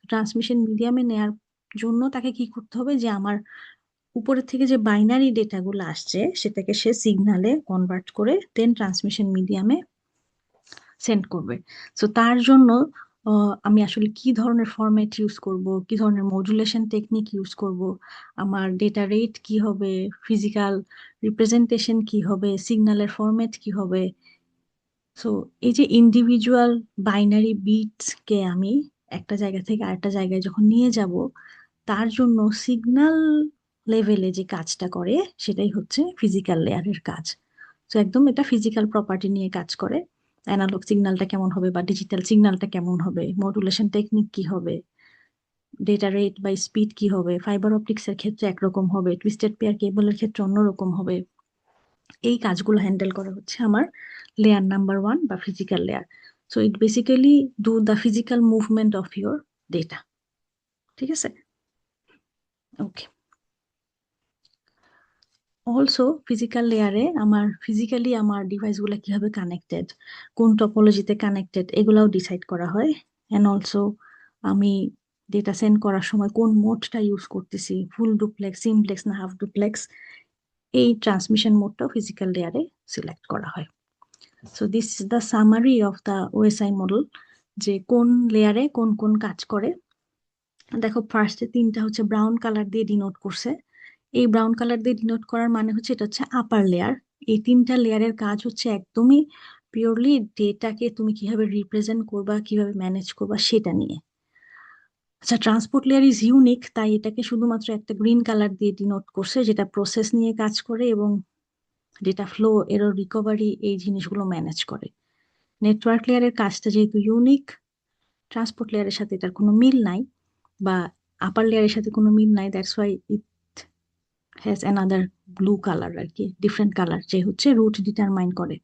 Transmission মিডিয়ামে নেয়ার জন্য তাকে কি করতে হবে, যে আমার উপরের থেকে যে বাইনারি ডেটাগুলো আসছে সেটাকে সে সিগনালে কনভার্ট করে দেন ট্রান্সমিশন মিডিয়ামে সেন্ড করবে। সো তার জন্য আমি আসলে কি ধরনের ফরম্যাট ইউজ করব, কি ধরনের মডুলেশন টেকনিক ইউজ করব, আমার ডেটা রেট কি হবে, ফিজিক্যাল রিপ্রেজেন্টেশন কি হবে, সিগন্যালের ফরম্যাট কি হবে। সো এই যে ইন্ডিভিজুয়াল বাইনারি বিটস কে আমি একটা জায়গা থেকে আরেকটা জায়গায় যখন নিয়ে যাব, তার জন্য সিগন্যাল লেভেলে যে কাজটা করে সেটাই হচ্ছে ফিজিক্যাল লেয়ারের কাজ। তো একদম এটা ফিজিক্যাল প্রপার্টি নিয়ে কাজ করে। অ্যানালগ সিগন্যালটা কেমন হবে বা ডিজিটাল সিগন্যালটা কেমন হবে, মডুলেশন টেকনিক কি হবে, ডেটা রেট বা স্পিড কি হবে, ফাইবার অপটিক্স এর ক্ষেত্রে একরকম হবে, টুইস্টেড পেয়ার কেবলের ক্ষেত্রে অন্যরকম হবে। এই কাজগুলো হ্যান্ডেল করে হচ্ছে আমার লেয়ার নাম্বার 1 বা physical layer. So it basically do the physical movement of your data. ঠিক আছে? ওকে। অলসো ফিজিক্যাল লেয়ারে আমার ফিজিক্যালি আমার ডিভাইসগুলো কিভাবে কানেক্টেড, কোন টপোলজিতে কানেক্টেড, এগুলাও ডিসাইড করা হয়। অ্যান্ড অলসো আমি ডেটা সেন্ড করার সময় কোন মোডটা ইউজ করতেছি, ফুল ডুপ্লেক্স, সিমপ্লেক্স না হাফ ডুপ্লেক্স, এই ট্রান্সমিশন মোডটাও ফিজিক্যাল লেয়ারে সিলেক্ট করা হয়। So this is the summary of the OSI model, যে কোন লেয়ারে কোন কোন কাজ করে। দেখো ফার্স্টে 3টা হচ্ছে ব্রাউন কালার দিয়ে ডিনোট করছে। এই ব্রাউন কালার দিয়ে ডিনোট করার মানে হচ্ছে এটা হচ্ছে আপার লেয়ার। এই 3টা লেয়ারের কাজ হচ্ছে একদমই পিওরলি ডেটাকে তুমি কিভাবে রিপ্রেজেন্ট করবা, কিভাবে ম্যানেজ করবা সেটা নিয়ে। আচ্ছা, ট্রান্সপোর্ট লেয়ার ইজ ইউনিক, তাই এটাকে শুধুমাত্র একটা গ্রিন কালার দিয়ে ডিনোট করছে, যেটা প্রসেস নিয়ে কাজ করে এবং ডেটা ফ্লো, এরর রিকভারি, এই জিনিসগুলো ম্যানেজ করে। নেটওয়ার্ক লেয়ারের কাজটা যেহেতু ইউনিক, ট্রান্সপোর্ট লেয়ারের সাথে এটার কোনো মিল নাই, বা আপার লেয়ারের সাথে কোনো মিল নাই, that's why it has another blue colour, আর কি ডিফারেন্ট কালার, যে হচ্ছে রুট ডিটারমাইন করে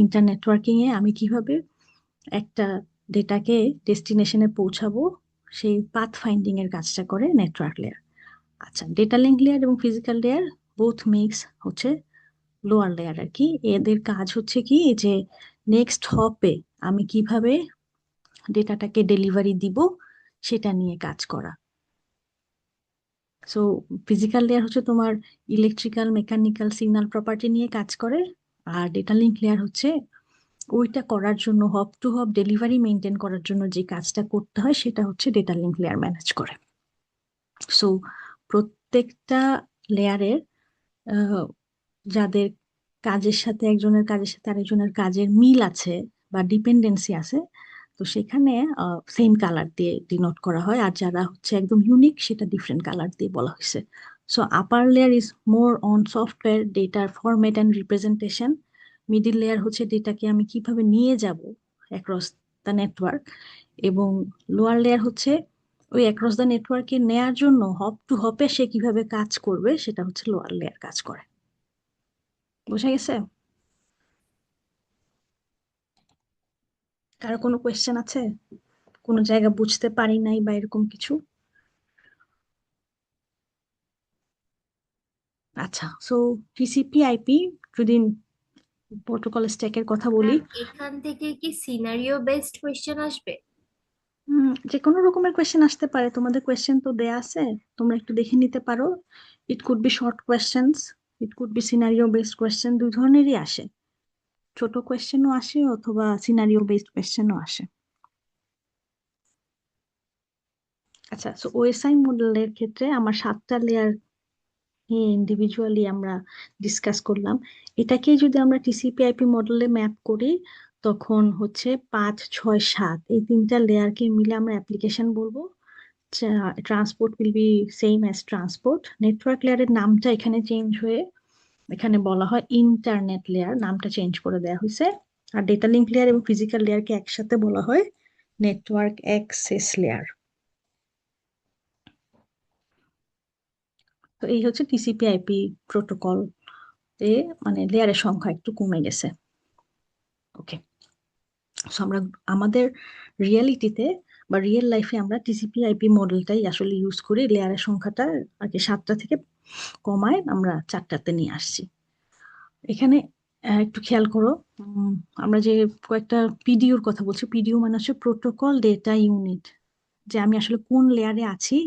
ইন্টার নেটওয়ার্কিং এ আমি কিভাবে একটা ডেটাকে ডেস্টিনেশনে পৌঁছাবো, সেই পাথ ফাইন্ডিং এর কাজটা করে নেটওয়ার্ক লেয়ার। আচ্ছা, ডেটা লিঙ্ক লেয়ার এবং ফিজিক্যাল লেয়ার বোথ মিক্স হচ্ছে লোয়ার লেয়ার আর কি। এদের কাজ হচ্ছে কি, যে নেক্সট হপে আমি কিভাবে ডেটাটাকে ডেলিভারি দিব সেটা নিয়ে কাজ করা। সো ফিজিক্যাল লেয়ার হচ্ছে তোমার ইলেকট্রিক্যাল, মেকানিক্যাল, সিগন্যাল প্রপার্টি নিয়ে কাজ করে। আর ডেটা লিঙ্ক লেয়ার হচ্ছে ওইটা করার জন্য, hop to hop delivery maintain করার জন্য যে কাজটা করতে হয় সেটা হচ্ছে ডেটা লিঙ্ক লেয়ার ম্যানেজ করে। সো প্রত্যেকটা লেয়ারের যাদের কাজের সাথে, একজনের কাজের সাথে আরেকজনের কাজের মিল আছে বা ডিপেন্ডেন্সি আছে, তো সেখানে সেম কালার দিয়ে ডিনোট করা হয়। আর যারা হচ্ছে একদম ইউনিক, সেটা ডিফারেন্ট কালার দিয়ে বলা হয়েছে। So upper layer is more on software, ডেটার format and representation. Middle layer হচ্ছে ডেটাকে আমি কিভাবে নিয়ে যাব অ্যাক্রস দ্য নেটওয়ার্ক। এবং লোয়ার লেয়ার হচ্ছে ওই অ্যাক্রস দ্য নেটওয়ার্কে নেয়ার জন্য হপ টু হপে সে কিভাবে কাজ করবে, সেটা হচ্ছে লোয়ার লেয়ার কাজ করে। বোঝা গেছে? কারো কোনো কোয়েশ্চেন আছে, কোনো জায়গা বুঝতে পারি নাই বা এরকম কিছু? আচ্ছা, সো টিসিপি আইপি যদি প্রোটোকল স্ট্যাকের কথা বলি, ম্যাম এখান থেকে কি সিনারিও বেসড কোয়েশ্চেন আসবে? যে কোনো রকমের কোয়েশ্চেন আসতে পারে, তোমাদের কোয়েশ্চেন তো দেয়া আছে, তোমরা একটু দেখে নিতে পারো। It could be short questions, it could be scenario based question, দুই ধরনেরই আসে। ছোট কোয়েশ্চেনও আসে অথবা সিনারিও বেসড কোয়েশ্চেনও আসে। আচ্ছা, সো ওএসআই মডেলের ক্ষেত্রে আমার 7টা লেয়ার নিয়ে ইন্ডিভিজুয়ালি আমরা ডিসকাস করলাম। এটাকে যদি আমরা টিসিপি আইপি মডেলে ম্যাপ করি, তখন হচ্ছে 5, 6, 7 এই 3টা লেয়ারকে মিলে আমরা অ্যাপ্লিকেশন বলবো। Transport will be same as transport. Network লেয়ারের নামটা এখানে চেঞ্জ হয়ে এখানে বলা হয় ইন্টারনেট লেয়ার, নামটা চেঞ্জ করে দেওয়া হয়েছে। আর ডেটা লিঙ্ক লেয়ার এবং ফিজিক্যাল লেয়ারকে একসাথে বলা হয় নেটওয়ার্ক অ্যাক্সেস লেয়ার। তো এই হচ্ছে টিসিপি আইপি প্রোটোকল এ মানে লেয়ারের সংখ্যা একটু কমে গেছে। ওকে, সো আমরা আমাদের রিয়েলিটিতে বা রিয়েল লাইফে আমরা টিসিপি আইপি মডেলটাই আসলে ইউজ করি। লেয়ারের সংখ্যাটা আগে 7টা থেকে কমায় আমরা 4টাতে নিয়ে আসছি। এখানে একটু খেয়াল করো, আমরা যে কয়েকটা পিডিইউর কথা বলছি, পিডিইউ মানে হচ্ছে প্রোটোকল ডেটা ইউনিট। যে আমি আসলে কোন লেয়ারে আছি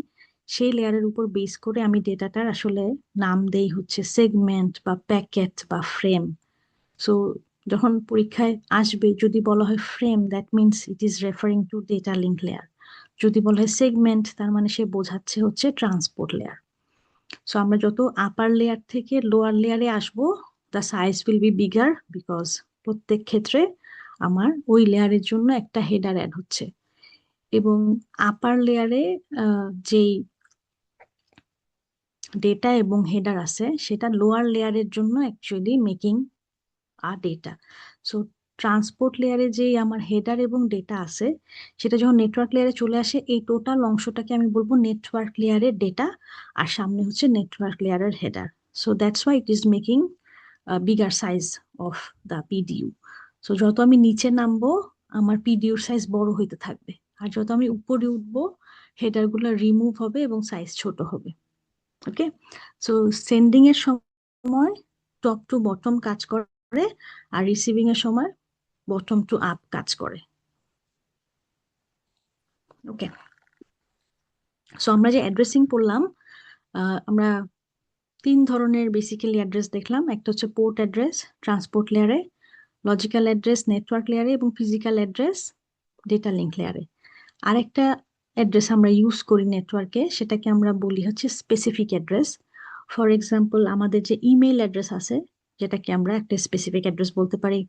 সেই লেয়ারের উপর বেস করে আমি ডেটাটার আসলে নাম দেই হচ্ছে সেগমেন্ট বা প্যাকেট বা ফ্রেম। সো যখন পরীক্ষায় আসবে যদি বলা হয় frame, that means it is referring two data link layer. যদি বলা হয় সেগমেন্ট, তার মানে সে বোঝাচ্ছে হচ্ছে ট্রান্সপোর্ট লেয়ার। সো আমরা যত আপার লেয়ার থেকে লোয়ার লেয়ারে আসবো, the size will be bigger, because প্রত্যেক ক্ষেত্রে আমার ওই লেয়ারের জন্য একটা হেডার অ্যাড হচ্ছে। এবং আপার লেয়ারে যেই ডেটা এবং হেডার আছে সেটা লোয়ার লেয়ারের জন্য অ্যাকচুয়ালি মেকিং আর ডেটা। সো ট্রান্সপোর্ট লেয়ারে যে আমার হেডার এবং ডেটা আছে, সেটা যখন নেটওয়ার্ক লেয়ারে চলে আসে, এই টোটাল অংশটাকে আমি বলবো নেটওয়ার্ক লেয়ারের ডেটা, আর সামনে হচ্ছে নেটওয়ার্ক লেয়ারের header. So that's why it is making bigger size of the PDU. So যত আমি নিচে নামবো আমার পিডিইউর সাইজ বড় হইতে থাকবে, আর যত আমি উপরে উঠবো হেডার গুলো রিমুভ হবে এবং সাইজ ছোট হবে। ওকে, সো সেন্ডিং এর সময় টপ টু বটম কাজ করে, আর রিসিভিং এর সময় বটম টু আপ কাজ করে। ওকে, সো আমরা যে অ্যাড্রেসিং পড়লাম, আমরা 3 ধরনের বেসিক্যালি অ্যাড্রেস দেখলাম। একটা হচ্ছে পোর্ট অ্যাড্রেস ট্রান্সপোর্ট লেয়ারে, লজিক্যাল অ্যাড্রেস নেটওয়ার্ক লেয়ারে, এবং ফিজিক্যাল অ্যাড্রেস ডেটা লিঙ্ক লেয়ারে। আরেকটা অ্যাড্রেস আমরা ইউজ করি নেটওয়ার্কে, সেটাকে আমরা বলি হচ্ছে স্পেসিফিক অ্যাড্রেস। ফর এক্সাম্পল, আমাদের যে ইমেইল অ্যাড্রেস আছে, যেটাকে আমরা একটা স্পেসিফিক অ্যাড্রেস বলতে পারি।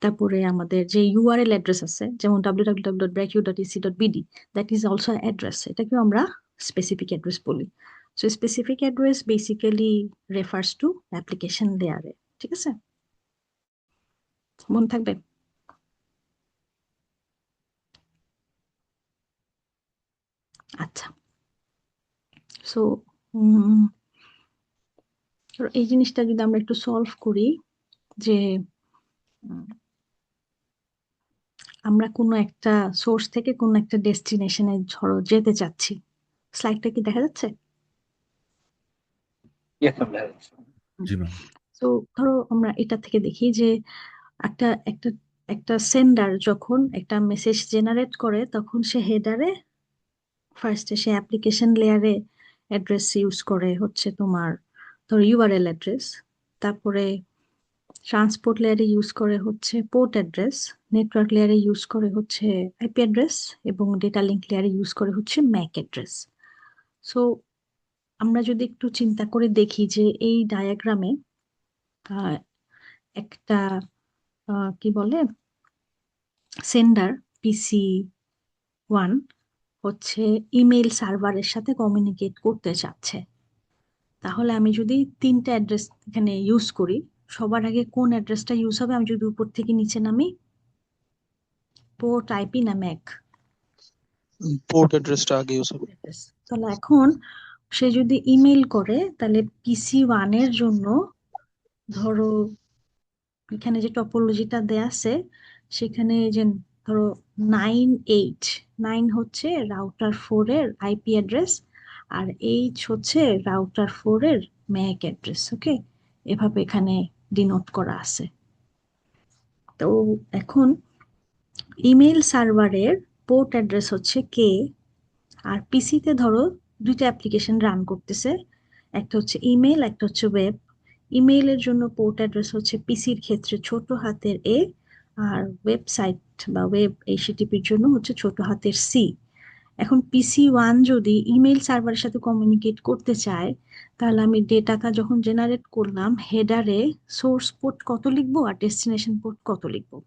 তারপরে আমাদের যে ইউআরএল অ্যাড্রেস আছে, যেমন www.breaku.ec.bd, that is also address, এটাকেও আমরা স্পেসিফিক অ্যাড্রেস বলি। So specific address basically refers to application লেয়ারে। ঠিক আছে, মনে থাকবে। আচ্ছা, সো এই জিনিসটা যদি আমরা একটু সলভ করি, যে উম, আমরা কোনো একটা সোর্স থেকে কোনো একটা ডেস্টিনেশনে ধরো যেতে চাচ্ছি। স্লাইডটা কি দেখা যাচ্ছে? Yes, ma'am, দেখা যাচ্ছে। জি ম্যাম। তো ধরো আমরা এটা থেকে দেখি যে একটা একটা একটা সেন্ডার যখন একটা মেসেজ জেনারেট করে, তখন সে হেডারে ফার্স্টে সে অ্যাপ্লিকেশন লেয়ারে অ্যাড্রেস ইউজ করে হচ্ছে তোমার ধরো ইউআরএল অ্যাড্রেস, তারপরে ট্রান্সপোর্ট লেয়ারে ইউজ করে হচ্ছে পোর্ট অ্যাড্রেস, নেটওয়ার্ক লেয়ারে ইউজ করে হচ্ছে আইপি অ্যাড্রেস, এবং ডেটা লিঙ্ক লেয়ারে ইউজ করে হচ্ছে ম্যাক অ্যাড্রেস। সো আমরা যদি একটু চিন্তা করে দেখি যে এই ডায়াগ্রামে একটা কি বলে সেন্ডার PC1 হচ্ছে ইমেইল সার্ভারের সাথে কমিউনিকেট করতে চাচ্ছে, তাহলে আমি যদি 3টা অ্যাড্রেস এখানে ইউজ করি, সবার আগে কোন অ্যাড্রেসটা ইউজ হবে? আমি যদি উপর থেকে নিচে নামি, পোর্ট আইপি না ম্যাক? পোর্ট অ্যাড্রেসটা আগে ইউজ হবে। তাহলে এখন সে যদি ইমেইল করে, তাহলে PC1 এর জন্য ধরো এখানে যে টপোলজিটা দেয়া আছে সেখানে যে ধরো 9 হচ্ছে রাউটার 4 এর আইপি অ্যাড্রেস, আর হচ্ছে রাউটার 4 এর ম্যাক অ্যাড্রেস। ওকে, এভাবে এখানে ডিনোট করা আছে। তো এখন ইমেইল সার্ভারের পোর্ট অ্যাড্রেস হচ্ছে কে, আর পিসিতে ধরো দুইটা অ্যাপ্লিকেশন রান করতেছে, একটা হচ্ছে ইমেল, একটা হচ্ছে ওয়েব। ইমেইলের জন্য পোর্ট অ্যাড্রেস হচ্ছে পিসির ক্ষেত্রে ছোট হাতের এ, আর ওয়েবসাইট বা ওয়েব এইচটিটিপির জন্য হচ্ছে ছোট হাতের সি। এখন পিসি ওয়ান যদি ইমেল সার্ভারের সাথে কমিউনিকেট করতে চায়, তাহলে আমি ডেটাটা যখন জেনারেট করলাম হেডারে সোর্স পোর্ট কত লিখবো আর ডেস্টিনেশন পোর্ট কত লিখবো?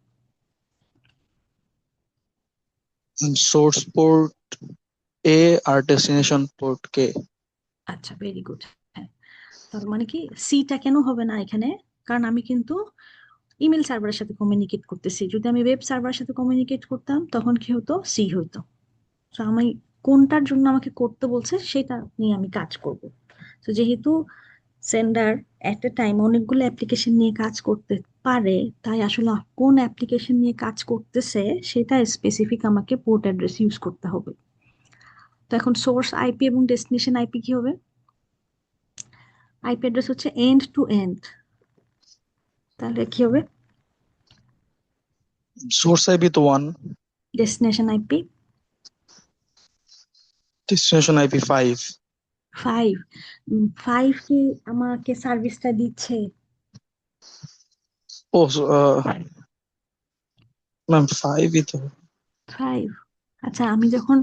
সোর্স পোর্ট এ আর ডেস্টিনেশন পোর্ট কে। আচ্ছা, ভেরি গুড। হ্যাঁ, তার মানে কি সিটা কেন হবে না এখানে? কারণ আমি কিন্তু ইমেল সার্ভারের সাথে কমিউনিকেট করতেছি। যদি আমি ওয়েব সার্ভারের সাথে কমিউনিকেট করতাম তখন কি হতো? সি হইতো। তো আমি কোনটার জন্য আমাকে করতে বলছে সেটা নিয়ে আমি কাজ করব। তো যেহেতু সেন্ডার এট এ টাইম অনেকগুলো অ্যাপ্লিকেশন নিয়ে কাজ করতে পারে, তাই আসলে কোন অ্যাপ্লিকেশন নিয়ে কাজ করতেছে সেটা স্পেসিফিক আমাকে পোর্ট অ্যাড্রেস ইউজ করতে হবে। তো এখন সোর্স আইপি এবং ডেস্টিনেশন আইপি কি হবে? আইপি অ্যাড্রেস হচ্ছে এন্ড টু এন্ড, তাহলে কি হবে? সোর্স আইপি তো 1, ডেস্টিনেশন আইপি ডেস্টিনেশন আইপি 5। 5। 5 কি আমাকে সার্ভিসটা দিচ্ছে? ও ম্যাম 5ই তো। 5। আচ্ছা, আমি যখন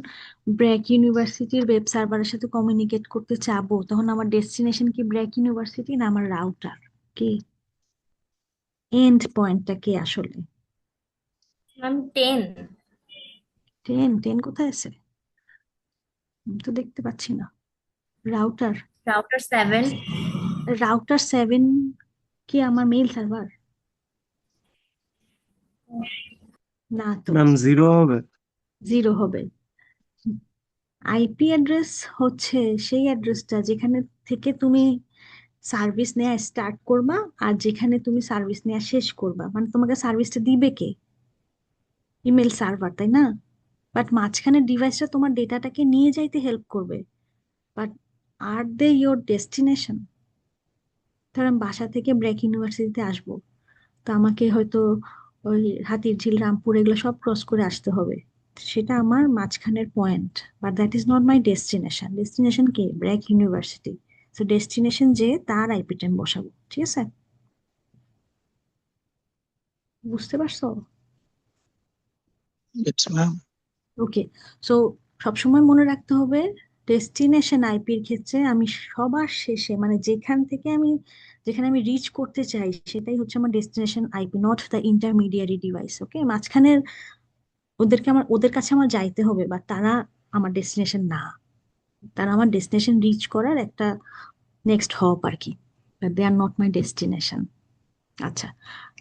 ব্র্যাক ইউনিভার্সিটির ওয়েব সার্ভারের সাথে কমিউনিকেট করতে চাবো তখন আমার ডেস্টিনেশন কি ব্র্যাক ইউনিভার্সিটি না আমার রাউটার? কি এন্ড পয়েন্টটা কি আসলে? ম্যাম 10। 10? 10 কোথায় আছে? আমি তো দেখতে পাচ্ছি না। রাউটার? রাউটার 7। রাউটার 7 কি আমার মেইল সার্ভার? না তো, ম্যাম 0 হবে। 0 হবে। আইপি অ্যাড্রেস হচ্ছে সেই অ্যাড্রেসটা যেখানে থেকে তুমি সার্ভিস নেওয়া স্টার্ট করবা আর যেখানে তুমি সার্ভিস নেওয়া শেষ করবা। মানে তোমাকে সার্ভিসটা দিবে কে? ইমেল সার্ভার, তাই না? বাট মাঝখানে ডিভাইসটা তোমার ডেটাটাকে নিয়ে যাইতে হেল্প করবে। But are they your destination? ধর আমি বাসা থেকে ব্র্যাক ইউনিভার্সিটিতে আসবো, তো আমাকে হয়তো ওই হাতিরঝিল, রামপুর এগুলো সব ক্রস করে আসতে হবে। সেটা আমার মাঝখানের point, but that is not my destination. Destination K? BRAC university. তো ডেস্টিনেশন যে তার আইপি টাইম বসাবো, ঠিক আছে? বুঝতে পারছো? It's ma'am. ওকে। সো সবসময় মনে রাখতে হবে ডেস্টিনেশন আইপির ক্ষেত্রে আমি সবার শেষে, মানে যেখানে আমি রিচ করতে চাই সেটাই হচ্ছে আমার destination IP, not the intermediary device. Okay, মাঝখানের ওদের কাছে আমার যাইতে হবে, বা তারা আমার ডেস্টিনেশন না। তারা আমার ডেস্টিনেশন রিচ করার একটা নেক্সট হপ আর কি, দে আর নট মাই ডেস্টিনেশন। আচ্ছা,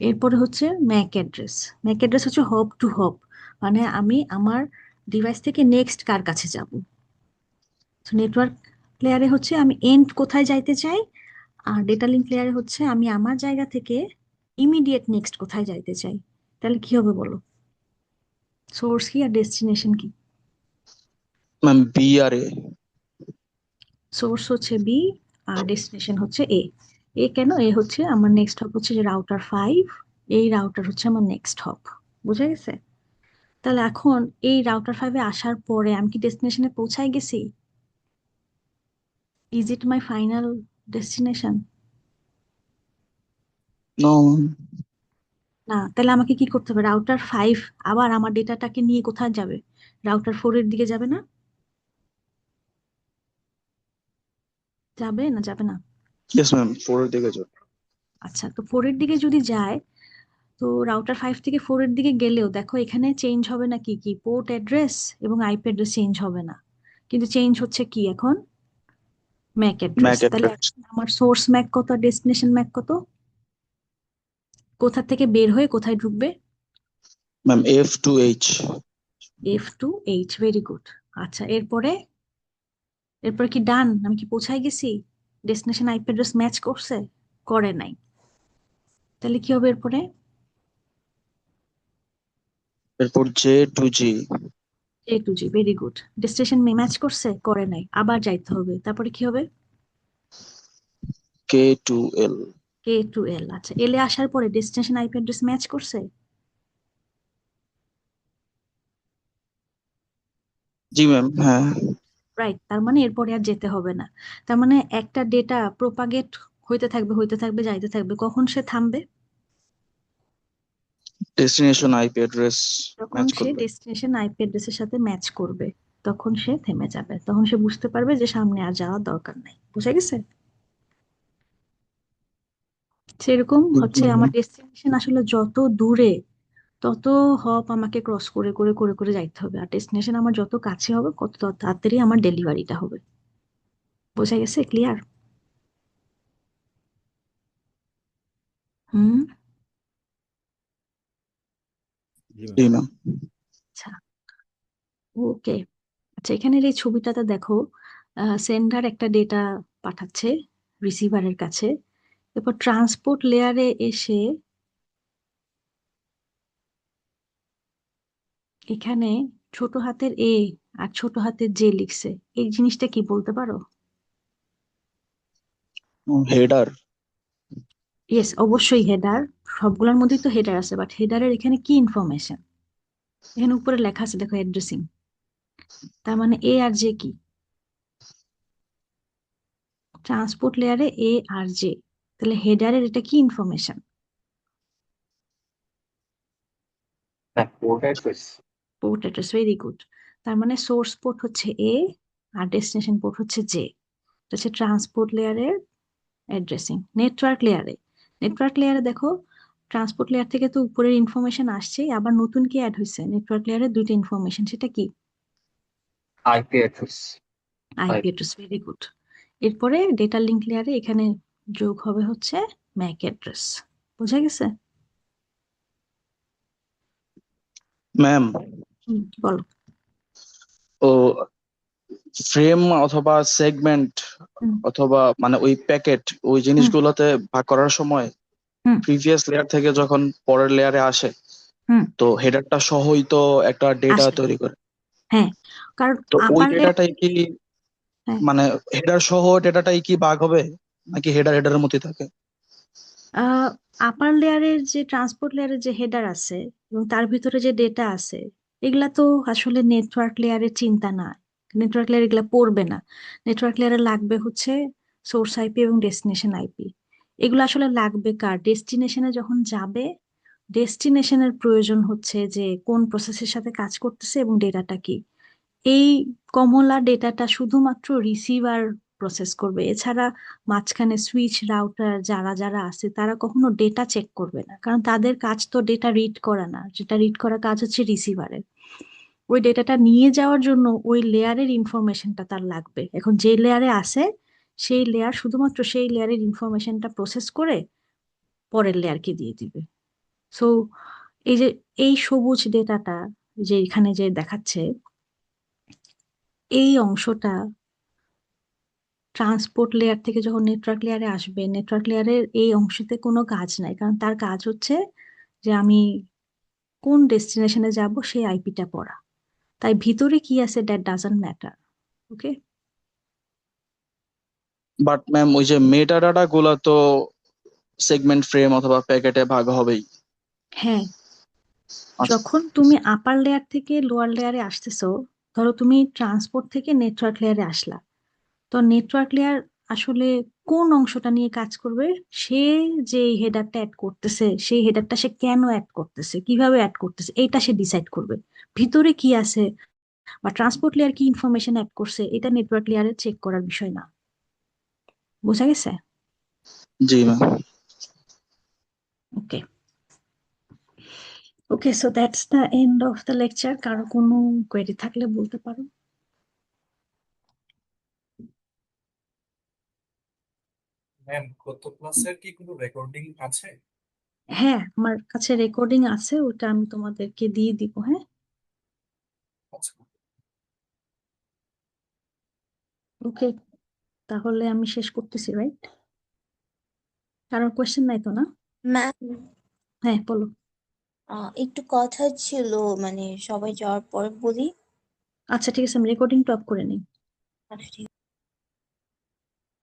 এরপরে হচ্ছে ম্যাক অ্যাড্রেস। ম্যাক অ্যাড্রেস হচ্ছে হপ টু হপ, মানে আমি আমার ডিভাইস থেকে নেক্সট কার কাছে যাব। নেটওয়ার্ক লেয়ারে হচ্ছে আমি এন্ড কোথায় যাইতে চাই, আর ডেটা লিঙ্ক লেয়ারে হচ্ছে আমি আমার জায়গা থেকে ইমিডিয়েট নেক্সট কোথায় যাইতে চাই। তাহলে কি হবে বলো? সোর্স কি আর ডেস্টিনেশন কি? ম্যাম বি আর এ। সোর্স হচ্ছে বি আর ডেস্টিনেশন হচ্ছে এ। এ কেন? এ হচ্ছে আমার নেক্সট হপ হচ্ছে যে রাউটার 5, এই রাউটার হচ্ছে আমার নেক্সট হপ। বুঝা গেছে? তাহলে এখন এই রাউটার 5-এ আসার পরে আমি কি ডেস্টিনেশনে পৌঁছায় গেছি? Is it my final destination? No. না। তাহলে আমাকে কি করতে হবে? রাউটার 5 আবার আমার ডেটাটাকে নিয়ে কোথায় যাবে? রাউটার 4-এর দিকে যাবে না? যাবে না? যাবে না? ইয়েস ম্যাম, 4 এর দিকে যাও। আচ্ছা, তো 4-এর দিকে যদি যায়, তো রাউটার 5 থেকে 4-এর দিকে গেলেও দেখো এখানে চেঞ্জ হবে না, কি কি পোর্ট অ্যাড্রেস এবং আইপি অ্যাড্রেস চেঞ্জ হবে না, কিন্তু চেঞ্জ হচ্ছে কি এখন? Mac address. ম্যাক তাহলে অ্যাড্রেস। এখন আমার সোর্স ম্যাক কত আর ডেস্টিনেশন ম্যাক কত? কোথা থেকে বের হয়ে কোথায় ঢুকবে? Ma'am F two H. F2H, very good. আচ্ছা, এরপরে কি ডান? আমি কি পৌঁছায় গেছি? ডেস্টিনেশন আইপি অ্যাড্রেস ম্যাচ করছে? করে নাই। তাহলে কি হবে এরপরে? এরপর J to G. A to G, very good. Destination match করছে? করে নাই, আবার যাইতে হবে। তারপরে কি হবে? K to L. K to L। আচ্ছা, এলে আসার পরে ডেস্টিনেশন আইপি অ্যাড্রেস ম্যাচ করছে? জি ম্যাম, হ্যাঁ। রাইট, তার মানে এরপরে আর যেতে হবে না। তার মানে একটা ডেটা প্রোপাগেট হইতে থাকবে যাইতে থাকবে, কখন সে থামবে? ডেস্টিনেশন আইপি অ্যাড্রেস যখন ম্যাচ সে করবে। ডেস্টিনেশন আইপি অ্যাড্রেসের সাথে ম্যাচ করবে, তখন সে থেমে যাবে, তখন সে বুঝতে পারবে যে সামনে আর যাওয়ার দরকার নাই। বুঝা গেছে? সেরকম হচ্ছে বুঝলাম আমার ম্যাম। ডেস্টিনেশন আসলে যত দূরে, তত হপ আমাকে ক্রস করে করে করে করে যাইতে হবে, আর ডেস্টিনেশন আমার যত কাছে হবে কত তাড়াতাড়ি আমার ডেলিভারিটা হবে। বোঝা গেছে? ক্লিয়ার? হুম। জি ম্যাম। জি ম্যাম। আচ্ছা, ওকে। আচ্ছা, এখানের এই ছবিটাতে দেখো, সেন্ডার একটা ডেটা পাঠাচ্ছে রিসিভারের কাছে, এরপর ট্রান্সপোর্ট লেয়ারে এসে এখানে ছোট হাতের এ আর ছোট হাতের জে লিখছে। এই জিনিসটা কি বলতে পারো? হেডার। ইয়েস, অবশ্যই হেডার। সবগুলোর মধ্যেই তো হেডার আছে, বাট হেডারের এখানে কি ইনফরমেশন? এখানে উপরে লেখা আছে দেখো, অ্যাড্রেসিং। তার মানে এ আর জে কি? ট্রান্সপোর্ট লেয়ারে এ আর জে, তাহলে হেডারের এটা কি information? Port address. Port address, very good. তার মানে সোর্স পোর্ট হচ্ছে এ আর ডেস্টিনেশন পোর্ট হচ্ছে জে। এটা হচ্ছে ট্রান্সপোর্ট লেয়ারের অ্যাড্রেসিং। নেটওয়ার্ক লেয়ারে দেখো, ট্রান্সপোর্ট লেয়ার থেকে তো উপরের ইনফরমেশন আসছে, আবার নতুন কি অ্যাড হয়েছে নেটওয়ার্ক লেয়ারে? দুইটা ইনফরমেশন, সেটা কি? IP address. IP address, very good. এরপরে ডেটা লিঙ্ক লেয়ারে এখানে যোগ হবে হচ্ছে ম্যাক অ্যাড্রেস। বোঝা গেছে? ম্যাম, বলো। ও ফ্রেম অথবা সেগমেন্ট হুম অথবা মানে ওই প্যাকেট ওই হুম জিনিসগুলোতে ভাগ করার সময় হুম প্রিভিয়াস লেয়ার থেকে যখন পরের লেয়ারে আসে, হুম তো হেডারটা সহই তো একটা ডেটা আসবে। তৈরি করে। হ্যাঁ, কারণ তো ওই আপার লেয়ার, ডেটাটাই কি হ্যাঁ, মানে হেডার সহ ডেটাটাই কি ভাগ হবে, নাকি হেডার হেডারের মধ্যে থাকে? আপার লেয়ারের যে ট্রান্সপোর্ট লেয়ারের যে হেডার আছে এবং তার ভিতরে যে ডেটা আছে, এগুলা তো আসলে নেটওয়ার্ক লেয়ারের চিন্তা না। নেটওয়ার্ক লেয়ার এগুলা পড়বে না। নেটওয়ার্ক লেয়ারে লাগবে হচ্ছে সোর্স আইপি এবং ডেস্টিনেশন আইপি। এগুলো আসলে লাগবে কার? ডেস্টিনেশনে যখন যাবে, ডেস্টিনেশনের প্রয়োজন হচ্ছে যে কোন প্রসেসের সাথে কাজ করতেছে এবং ডেটাটা কি। এই কমলা ডেটাটা শুধুমাত্র রিসিভার প্রসেস করবে, এছাড়া মাঝখানে সুইচ রাউটার যারা যারা আছে তারা কখনো ডেটা চেক করবে না, কারণ তাদের কাজ তো ডেটা রিড করা না, যেটা রিড করার কাজ হচ্ছে রিসিভারের। ওই ডেটাটা নিয়ে যাওয়ার জন্য ওই লেয়ারের ইনফরমেশনটা তার লাগবে। এখন যে লেয়ারে আছে সেই লেয়ার শুধুমাত্র সেই লেয়ারের ইনফরমেশনটা প্রসেস করে পরের লেয়ারকে দিয়ে দিবে। সো এই যে এই সবুজ ডেটাটা যে এখানে যে দেখাচ্ছে, এই অংশটা ট্রান্সপোর্ট লেয়ার থেকে যখন নেটওয়ার্ক লেয়ারে আসবে, নেটওয়ার্ক লেয়ারের এই অংশতে কোনো কাজ নাই, কারণ তার কাজ হচ্ছে যে আমি কোন ডেস্টিনেশনে যাব সেই আইপিটা পড়া। তাই ভিতরে কি আছে that doesn't matter. Okay. But ma'am, ওই যে মেটা ডাটা গুলা তো সেগমেন্ট ফ্রেম অথবা প্যাকেটে ভাগ হবেই। হ্যাঁ, আচ্ছা। যখন তুমি আপার লেয়ার থেকে লোয়ার লেয়ারে আসতেছো, ধরো তুমি ট্রান্সপোর্ট থেকে নেটওয়ার্ক লেয়ারে আসলা, তো নেটওয়ার্ক লেয়ার আসলে কোন অংশটা নিয়ে কাজ করবে? সে যে হেডারটা অ্যাড করতেছে, সেই হেডারটা সে কেন অ্যাড করতেছে, কিভাবে অ্যাড করতেছে, এটা সে ডিসাইড করবে। ভিতরে কি আছে বা ট্রান্সপোর্ট লেয়ার কি ইনফরমেশন অ্যাড করছে, এটা নেটওয়ার্ক লেয়ারে চেক করার বিষয় না। বোঝা গেছে? জি ma'am. Okay. Okay, so that's the end of the lecture. কারো কোনো কোয়েরি থাকলে বলতে পারো। ম্যাম, গত ক্লাসের কি কোনো রেকর্ডিং আছে? হ্যাঁ, আমার কাছে রেকর্ডিং আছে, ওটা আমি তোমাদেরকে দিয়ে দিব। হ্যাঁ, আচ্ছা। ওকে, তাহলে আমি শেষ করতেছি, রাইট? কারোর কোয়েশ্চেন নাই তো, না? ম্যাম, হ্যাঁ, বলো। একটু কথা ছিল, মানে সবাই যাওয়ার পর বলি। আচ্ছা, ঠিক আছে, আমি রেকর্ডিংটা অফ করে নিই। আচ্ছা, ঠিক